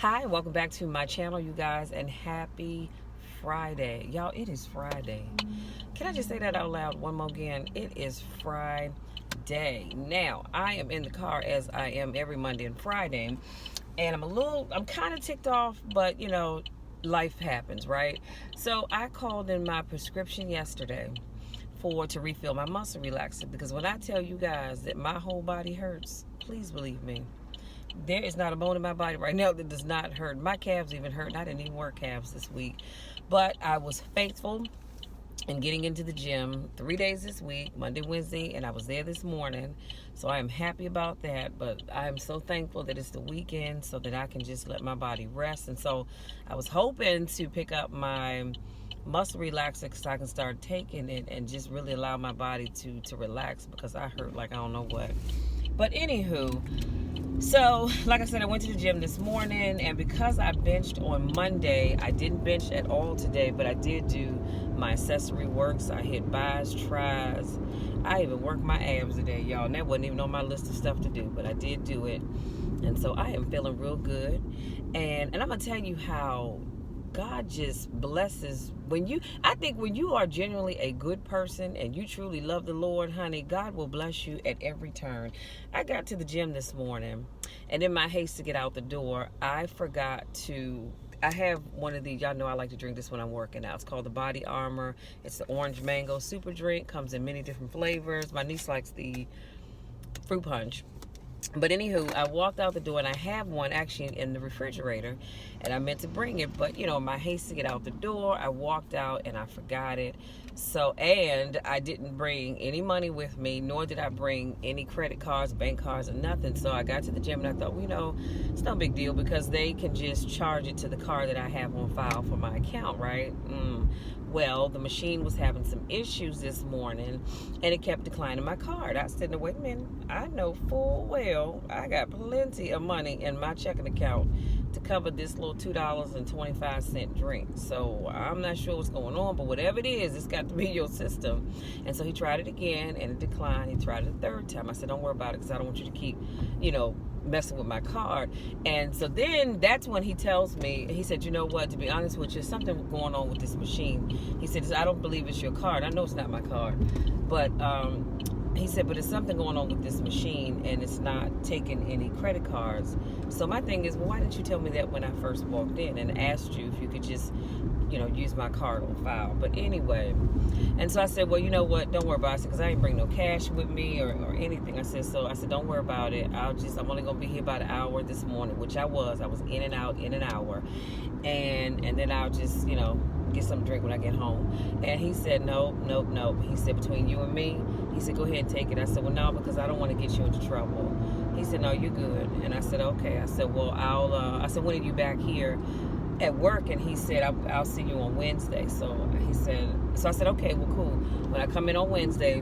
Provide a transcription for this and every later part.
Hi, welcome back to my channel, you guys, and happy Friday. Y'all, it is Friday. Can I just say that out loud one more again? It is Friday. Now, I am in the car as I am every Monday and Friday, and I'm kind of ticked off, but life happens, right? So I called in my prescription yesterday to refill my muscle relaxer because when I tell you guys that my whole body hurts, please believe me. There is not a bone in my body right now that does not hurt. My calves even hurt, and I didn't even work calves this week. But I was faithful in getting into the gym 3 days this week, Monday, Wednesday, and I was there this morning. So I am happy about that. But I am so thankful that it's the weekend so that I can just let my body rest. And so I was hoping to pick up my muscle relaxer so I can start taking it and just really allow my body to relax because I hurt like I don't know what. But anywho, so, like I said, I went to the gym this morning, and because I benched on Monday, I didn't bench at all today, but I did do my accessory works. I hit bis, tris. I even worked my abs today, y'all, and that wasn't even on my list of stuff to do, but I did do it. And so I am feeling real good. And I'm going to tell you how God just blesses I think when you are genuinely a good person and you truly love the Lord, honey, God will bless you at every turn. I got to the gym this morning, and in my haste to get out the door, I have one of these. Y'all know I like to drink this when I'm working out. It's called the Body Armor. It's the orange mango super drink. Comes in many different flavors. My niece likes the fruit punch. But anywho, I walked out the door, and I have one actually in the refrigerator, and I meant to bring it, but my haste to get out the door, I walked out and I forgot it. So, and I didn't bring any money with me, nor did I bring any credit cards, bank cards, or nothing. So I got to the gym and I thought, it's no big deal because they can just charge it to the card that I have on file for my account, right? Well, the machine was having some issues this morning, and it kept declining my card. I said, no, wait a minute. I know full well I got plenty of money in my checking account to cover this little $2.25 drink. So I'm not sure what's going on, but whatever it is, it's got to be your system. And so he tried it again, and it declined. He tried it a third time. I said, don't worry about it because I don't want you to keep, messing with my card. And so then that's when he tells me, he said, you know what, to be honest with you, something going on with this machine. He said, I don't believe it's your card. I know it's not my card, but he said, but it's something going on with this machine and it's not taking any credit cards. So my thing is, well, why didn't you tell me that when I first walked in and asked you if you could just use my card on file? But anyway, and so I said, well, you know what, don't worry about it, because I ain't bring no cash with me or anything. I said, don't worry about it. I'm only gonna be here about an hour this morning, which I was in and out in an hour, and then I'll just get some drink when I get home. And he said, nope. He said, between you and me, he said, go ahead and take it. I said, well, no, because I don't want to get you into trouble. He said, no, you're good. And I said, okay. I said, well, I said, when are you back here at work? And he said, I'll see you on Wednesday. So I said, okay, well, cool. When I come in on Wednesday,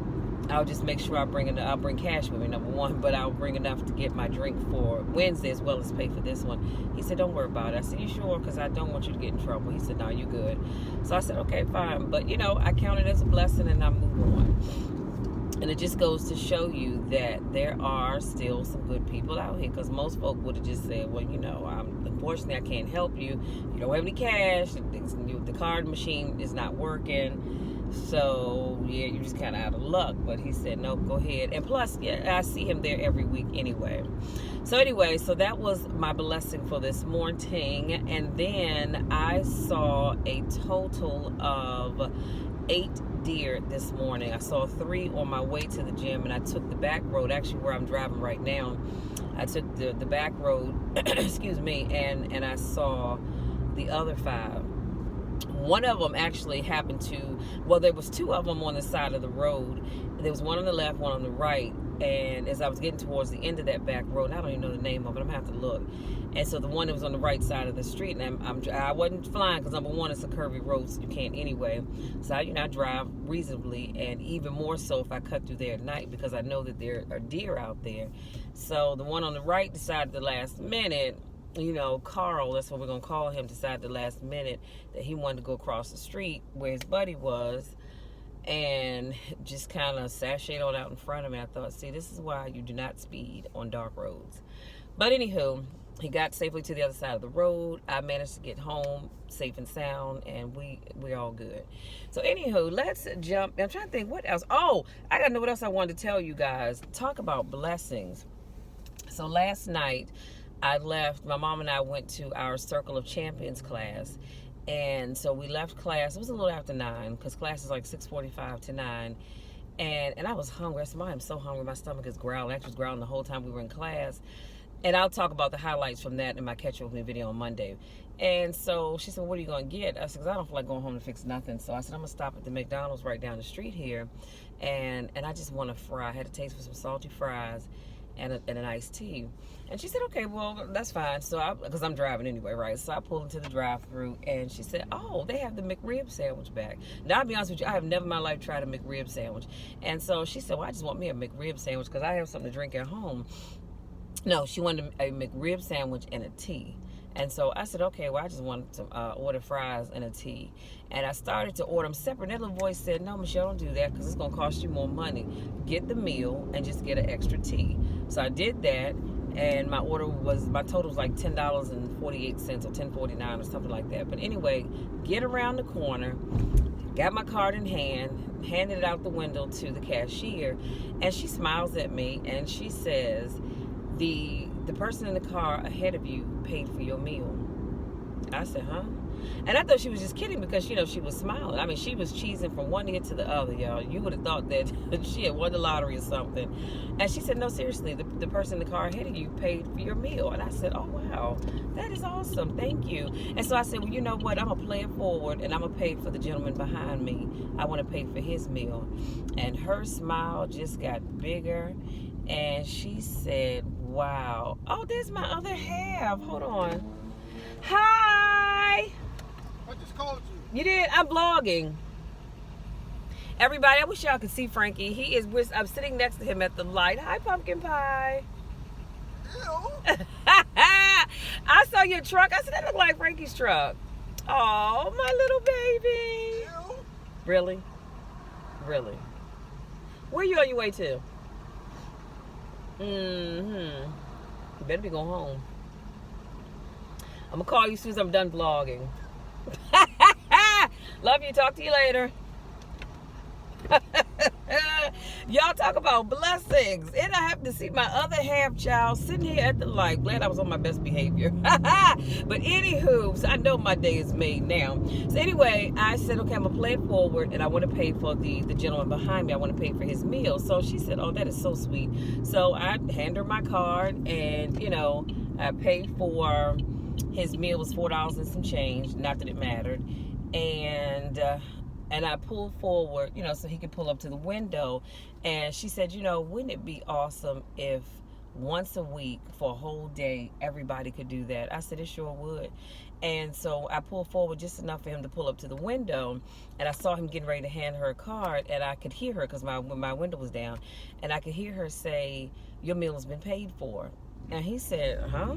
I'll just make sure I'll bring cash with me, number one, but I'll bring enough to get my drink for Wednesday as well as pay for this one. He said, don't worry about it. I said, you sure? Because I don't want you to get in trouble. He said, no, you good. So I said, okay, fine. But, I count it as a blessing and I move on. And it just goes to show you that there are still some good people out here, because most folk would have just said, well, unfortunately, I can't help you. You don't have any cash. The card machine is not working. So, yeah, you're just kind of out of luck. But he said, no, go ahead. And plus, yeah, I see him there every week anyway. So that was my blessing for this morning. And then I saw a total of 8 deer this morning. I saw 3 on my way to the gym, and I took the back road, actually where I'm driving right now. I took the back road, excuse me, and I saw the other 5. One of them actually happened to, there was 2 of them on the side of the road. There was one on the left, one on the right. And as I was getting towards the end of that back road, I don't even know the name of it, I'm gonna have to look. And so the one that was on the right side of the street, and I wasn't flying because number one, it's a curvy road, so you can't anyway. So I drive reasonably, and even more so if I cut through there at night, because I know that there are deer out there. So the one on the right decided the last minute, Carl, that's what we're going to call him, decided the last minute that he wanted to go across the street where his buddy was and just kind of sashayed out in front of me. I thought, see, this is why you do not speed on dark roads. But anywho, He got safely to the other side of the road. I managed to get home safe and sound, and we're all good. So anywho, let's jump. I'm trying to think what else. Oh, I gotta know what else I wanted to tell you guys. Talk about blessings. So last night, I left. My mom and I went to our Circle of Champions class, and so we left class. It was a little after 9 because class is like 6:45 to 9. And I was hungry. I said, "Mom, I'm so hungry. My stomach is growling." Actually, was growling the whole time we were in class. And I'll talk about the highlights from that in my Catch Up With Me video on Monday. And so she said, "What are you going to get?" I said, "Because I don't feel like going home to fix nothing." So I said, "I'm going to stop at the McDonald's right down the street here. And I just want a fry. I had a taste for some salty fries and an iced tea." And she said, "Okay, well, that's fine." So because I'm driving anyway, right? So I pulled into the drive-thru, and she said, "Oh, they have the McRib sandwich back." Now, I'll be honest with you, I have never in my life tried a McRib sandwich. And so she said, "Well, I just want me a McRib sandwich because I have something to drink at home." No, she wanted a McRib sandwich and a tea. And so I said, "Okay, well, I just wanted to order fries and a tea." And I started to order them separate. And that little voice said, "No, Michelle, don't do that because it's going to cost you more money. Get the meal and just get an extra tea." So I did that. And my total was like $10.48 or $10.49 or something like that. But anyway, get around the corner, got my card in hand, handed it out the window to the cashier. And she smiles at me and she says, the person in the car ahead of you paid for your meal." I said, "Huh?" And I thought she was just kidding because, she was smiling. I mean, she was cheesing from one ear to the other, y'all. You would have thought that she had won the lottery or something. And she said, "No, seriously, the person in the car ahead of you paid for your meal." And I said, "Oh, wow, that is awesome. Thank you." And so I said, "Well, you know what? I'm going to play it forward, and I'm going to pay for the gentleman behind me. I want to pay for his meal." And her smile just got bigger. And she said, "Wow. Oh, there's my other half. Hold on. Hi." I just called you. You did? I'm vlogging. Everybody, I wish y'all could see Frankie. I'm sitting next to him at the light. Hi, Pumpkin Pie. Ew. I saw your truck. I said, "That looked like Frankie's truck." Oh, my little baby. Ew. Really? Really? Where you on your way to? You better be going home. I'm going to call you as soon as I'm done vlogging. Love you. Talk to you later. Y'all talk about blessings. And I happen to see my other half child sitting here at the light. Glad I was on my best behavior. But anywho, so I know my day is made now. So anyway, I said, "Okay, I'm going to play it forward and I want to pay for the gentleman behind me. I want to pay for his meal." So she said, "Oh, that is so sweet." So I hand her my card and, I paid for his meal. Was $4 and some change. Not that it mattered. And I pulled forward, so he could pull up to the window. And she said, "Wouldn't it be awesome if once a week for a whole day, everybody could do that?" I said, "It sure would." And so I pulled forward just enough for him to pull up to the window. And I saw him getting ready to hand her a card. And I could hear her because my window was down. And I could hear her say, "Your meal has been paid for." And he said, "Huh?"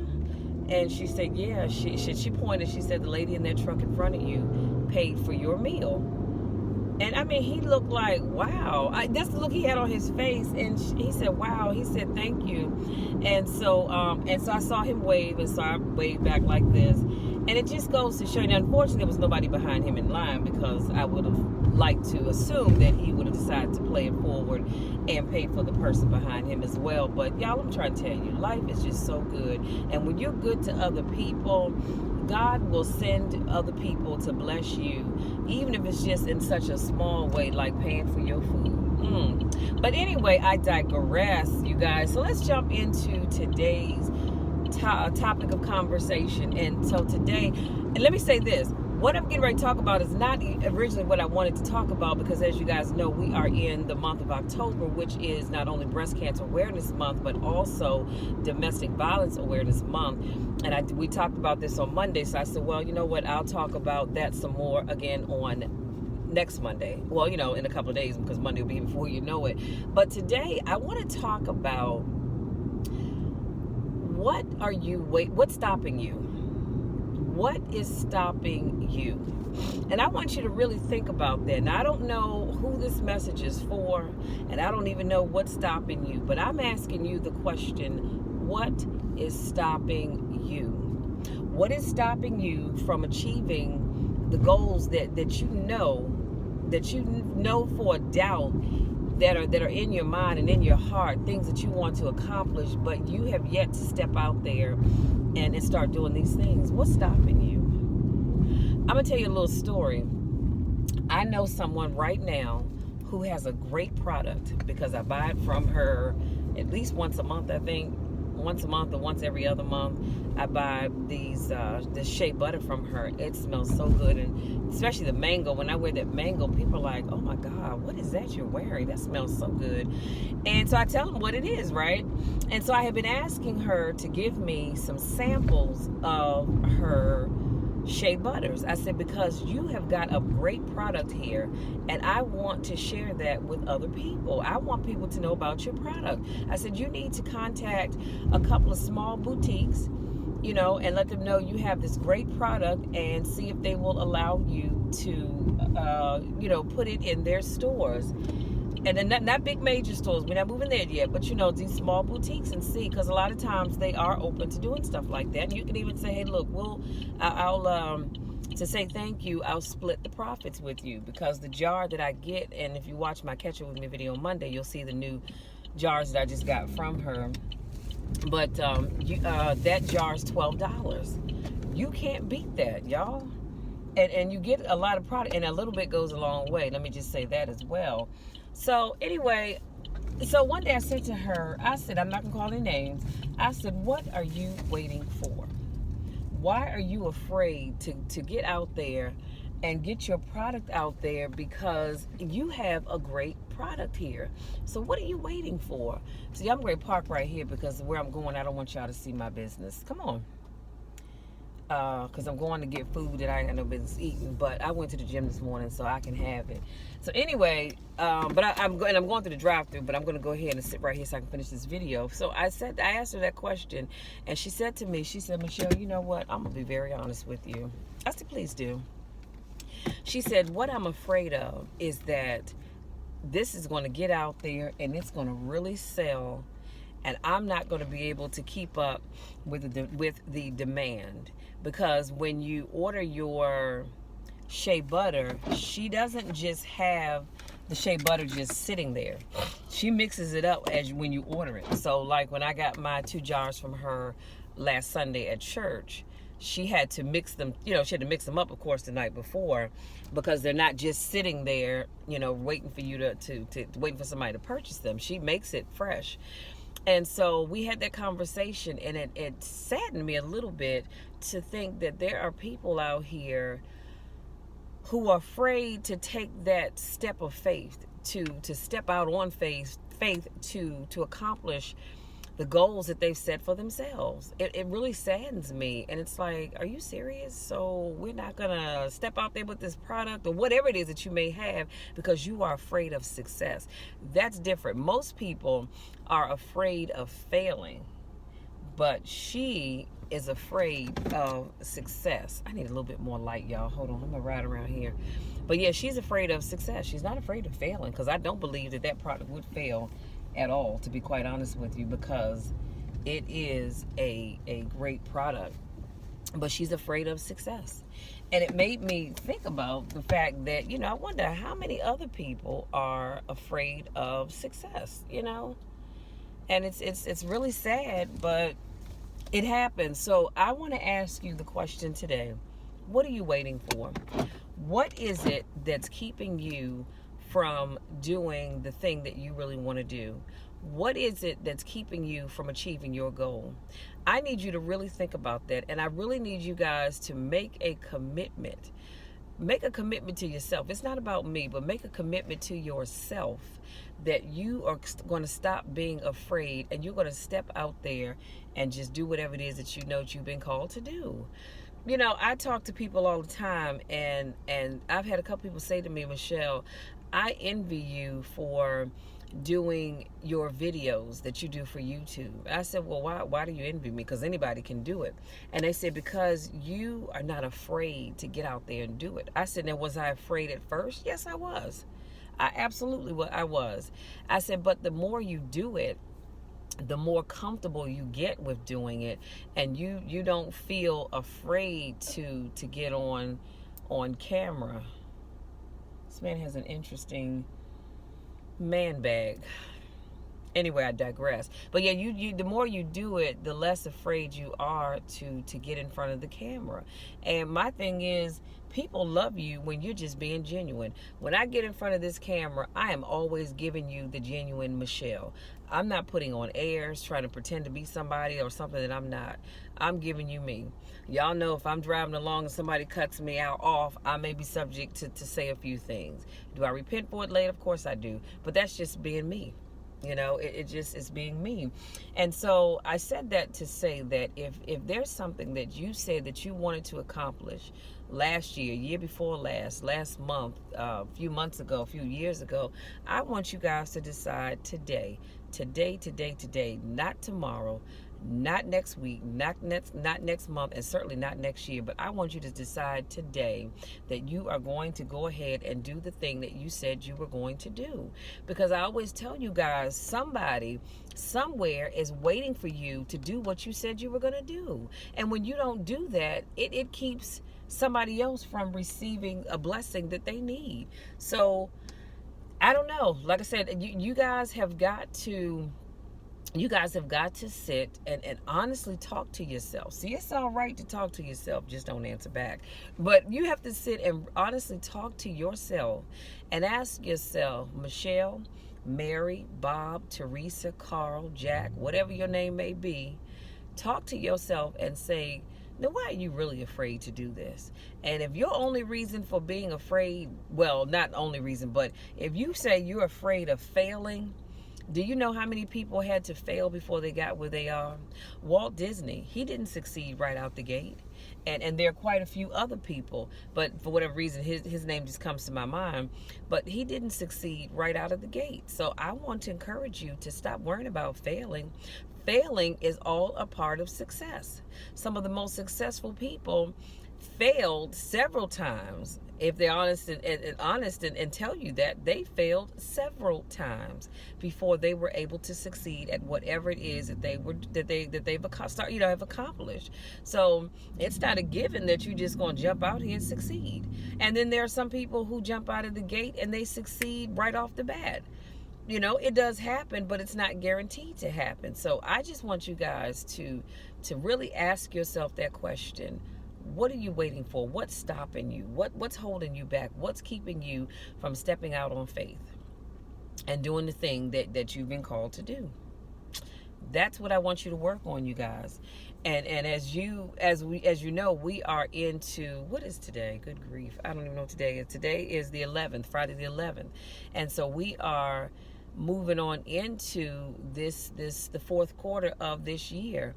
And she said, "Yeah." She pointed. She said, "The lady in that truck in front of you paid for your meal." And I mean, he looked like, wow. That's the look he had on his face. And he said, "Wow." He said, "Thank you." And so I saw him wave, and so I waved back like this. And it just goes to show you. Now, unfortunately, there was nobody behind him in line because I would have liked to assume that he would have decided to play it forward and pay for the person behind him as well. But y'all, I'm trying to tell you, life is just so good. And when you're good to other people, God will send other people to bless you, even if it's just in such a small way, like paying for your food. But anyway, I digress, you guys. So let's jump into today's topic of conversation. And so today, and let me say this, what I'm getting ready to talk about is not originally what I wanted to talk about, because as you guys know, we are in the month of October, which is not only Breast Cancer Awareness Month, but also Domestic Violence Awareness Month. And we talked about this on Monday, so I said, well, you know what, I'll talk about that some more again on next Monday. Well, in a couple of days, because Monday will be before you know it. But today, I want to talk about what's stopping you? What is stopping you? And I want you to really think about that. Now, I don't know who this message is for, and I don't even know what's stopping you, but I'm asking you the question, what is stopping you? What is stopping you from achieving the goals that you know for a doubt that are in your mind and in your heart, things that you want to accomplish, but you have yet to step out there and start doing these things? What's stopping you? I'm gonna tell you a little story. I know someone right now who has a great product because I buy it from her at least once a month, I think. Once a month or once every other month, I buy this shea butter from her. It smells so good, and especially the mango. When I wear that mango, people are like, "Oh my God, what is that you're wearing? That smells so good." And so I tell them what it is, right? And so I have been asking her to give me some samples of her shea butters. I said, because you have got a great product here, and I want to share that with other people. I want people to know about your product. I said, you need to contact a couple of small boutiques, and let them know you have this great product, and see if they will allow you to, put it in their stores. And then not big major stores, we're not moving there yet, but these small boutiques, and see, because a lot of times they are open to doing stuff like that. And you can even say, hey, look, I'll to say thank you, I'll split the profits with you, because the jar that I get, and if you watch my Catch Up With Me video on Monday, you'll see the new jars that I just got from her. But that jar is $12. You can't beat that, y'all. And you get a lot of product, and a little bit goes a long way. Let me just say that as well. So anyway, one day I said to her, I'm not going to call any names. I said, what are you waiting for? Why are you afraid to get out there and get your product out there? Because you have a great product here. So what are you waiting for? See, I'm going to park right here, because where I'm going, I don't want y'all to see my business. Come on. Because I'm going to get food that I ain't got no business eating, but I went to the gym this morning, so I can have it. So anyway, but I'm going through the drive-thru, but I'm going to go ahead and sit right here so I can finish this video. So I asked her that question, and she said to me, Michelle, you know what? I'm going to be very honest with you. I said, please do. She said, what I'm afraid of is that this is going to get out there and it's going to really sell, and I'm not going to be able to keep up with the demand. Because when you order your shea butter, she doesn't just have the shea butter just sitting there. She mixes it up when you order it. So like when I got my 2 jars from her last Sunday at church, she had to mix them, she had to mix them up, of course, the night before, because they're not just sitting there, waiting for you to waiting for somebody to purchase them. She makes it fresh. And so we had that conversation, and it saddened me a little bit to think that there are people out here who are afraid to take that step of faith, to step out on faith to accomplish the goals that they've set for themselves. It really saddens me. And it's like, are you serious? So we're not gonna step out there with this product or whatever it is that you may have because you are afraid of success. That's different. Most people are afraid of failing, but she is afraid of success. I need a little bit more light, y'all. Hold on, I'm gonna ride around here. But yeah, she's afraid of success. She's not afraid of failing, because I don't believe that product would fail at all, to be quite honest with you, because it is a great product. But she's afraid of success. And it made me think about the fact that, I wonder how many other people are afraid of success, And it's really sad, but it happens. So I want to ask you the question today. What are you waiting for? What is it that's keeping you from doing the thing that you really want to do? What is it that's keeping you from achieving your goal? I need you to really think about that, and I really need you guys to make a commitment. Make a commitment to yourself. It's not about me, but make a commitment to yourself that you are going to stop being afraid, and you're going to step out there and just do whatever it is that you've been called to do. I talk to people all the time, and I've had a couple people say to me, Michelle, I envy you for doing your videos that you do for YouTube. I said, well, why do you envy me? Because anybody can do it. And they said, because you are not afraid to get out there and do it. I said, now, was I afraid at first? Yes, I was. I absolutely was. I said, but the more you do it, the more comfortable you get with doing it, and you don't feel afraid to get on camera. This man has an interesting man bag. Anyway, I digress. But yeah, you the more you do it, the less afraid you are to get in front of the camera. And my thing is, people love you when you're just being genuine. When I get in front of this camera, I am always giving you the genuine Michelle. I'm not putting on airs, trying to pretend to be somebody or something that I'm not. I'm giving you me. Y'all know if I'm driving along and somebody cuts me out off, I may be subject to say a few things. Do I repent for it later? Of course I do. But that's just being me. You know, it just is being me. And so I said that to say that if there's something that you said that you wanted to accomplish last year before last month, a few months ago, a few years ago, I want you guys to decide today, not tomorrow, not next week, not next month, and certainly not next year, but I want you to decide today that you are going to go ahead and do the thing that you said you were going to do. Because I always tell you guys, somebody somewhere is waiting for you to do what you said you were going to do. And when you don't do that, it keeps somebody else from receiving a blessing that they need. So I don't know. Like I said, you guys have got to sit and honestly talk to yourself. See, it's all right to talk to yourself, just don't answer back. But you have to sit and honestly talk to yourself and ask yourself, Michelle, Mary, Bob, Teresa, Carl, Jack, whatever your name may be, talk to yourself and say, now, why are you really afraid to do this? And if your only reason for being afraid, well, not only reason, but if you say you're afraid of failing, do you know how many people had to fail before they got where they are? Walt Disney, he didn't succeed right out the gate. And there are quite a few other people, but for whatever reason, his name just comes to my mind. But he didn't succeed right out of the gate. So I want to encourage you to stop worrying about failing. Failing is all a part of success. Some of the most successful people failed several times. If they're honest and tell you that they failed several times before they were able to succeed at whatever it is that they've have accomplished. So it's not a given that you're just going to jump out here and succeed. And then there are some people who jump out of the gate and they succeed right off the bat. You know, it does happen, but it's not guaranteed to happen. So I just want you guys to really ask yourself that question. What are you waiting for? What's stopping you? What's holding you back? What's keeping you from stepping out on faith and doing the thing that you've been called to do? That's what I want you to work on, you guys. And as you know, we are into, what is today? Good grief. I don't even know what today is. Today is the 11th, Friday the 11th. And so we are moving on into the fourth quarter of this year.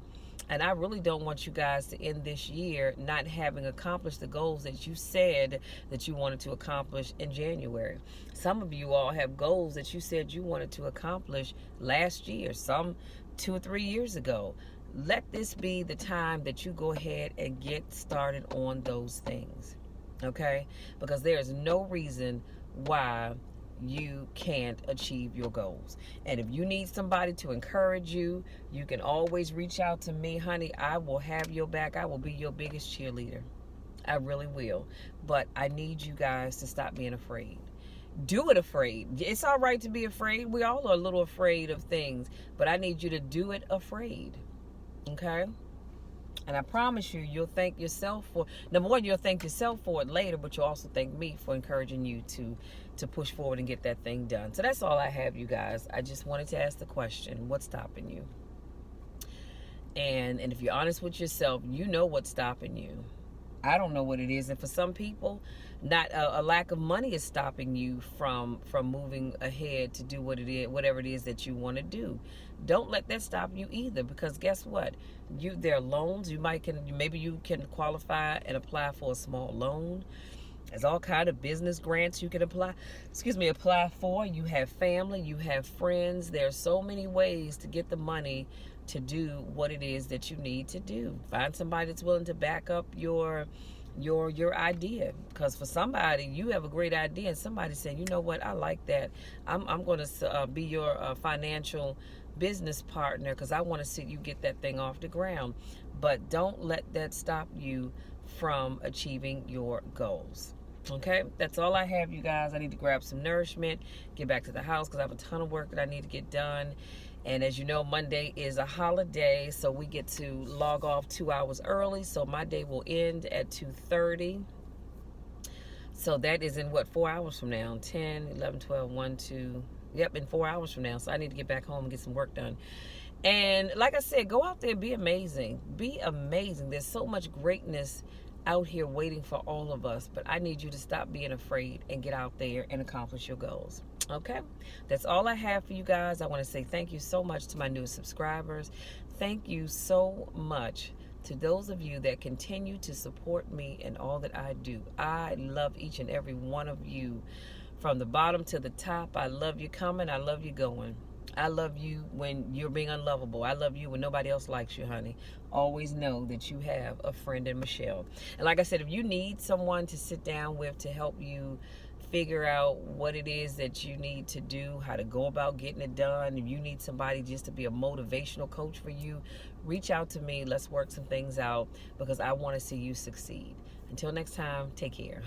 And I really don't want you guys to end this year not having accomplished the goals that you said that you wanted to accomplish in January. Some of you all have goals that you said you wanted to accomplish last year, some 2 or 3 years ago. Let this be the time that you go ahead and get started on those things, okay? Because there is no reason why you can't achieve your goals. And if you need somebody to encourage you, you can always reach out to me, honey. I will have your back. I will be your biggest cheerleader. I really will. But I need you guys to stop being afraid. Do it afraid. It's all right to be afraid. We all are a little afraid of things, but I need you to do it afraid. Okay? And I promise you, you'll thank yourself for, number one, you'll thank yourself for it later, but you'll also thank me for encouraging you to push forward and get that thing done. So that's all I have, you guys. I just wanted to ask the question, what's stopping you? And if you're honest with yourself, you know what's stopping you. I don't know what it is. And for some people, not a lack of money is stopping you from moving ahead to do whatever it is that you want to do. Don't let that stop you either, because guess what? There are loans. Maybe you can qualify and apply for a small loan. There's all kind of business grants you can apply for. You have family, you have friends. There's so many ways to get the money to do what it is that you need to do. Find somebody that's willing to back up your idea, because for somebody, you have a great idea and somebody saying, you know what, I like that. I'm going to be your financial business partner because I want to see you get that thing off the ground. But don't let that stop you from achieving your goals. Okay, that's all I have, you guys. I need to grab some nourishment, get back to the house because I have a ton of work that I need to get done. And as you know, Monday is a holiday, so we get to log off 2 hours early. So my day will end at 2:30. So that is in what, 4 hours from now? 10, 11, 12, 1, 2. Yep, in 4 hours from now. So I need to get back home and get some work done. And like I said, go out there, be amazing. Be amazing. There's so much greatness out here waiting for all of us, but I need you to stop being afraid and get out there and accomplish your goals. Okay, that's all I have for you guys. I want to say thank you so much to my new subscribers. Thank you so much to those of you that continue to support me in all that I do. I love each and every one of you from the bottom to the top. I love you coming. I love you going. I love you when you're being unlovable. I love you when nobody else likes you, honey. Always know that you have a friend in Michelle. And like I said, if you need someone to sit down with to help you figure out what it is that you need to do, how to go about getting it done, if you need somebody just to be a motivational coach for you, reach out to me. Let's work some things out because I want to see you succeed. Until next time, take care.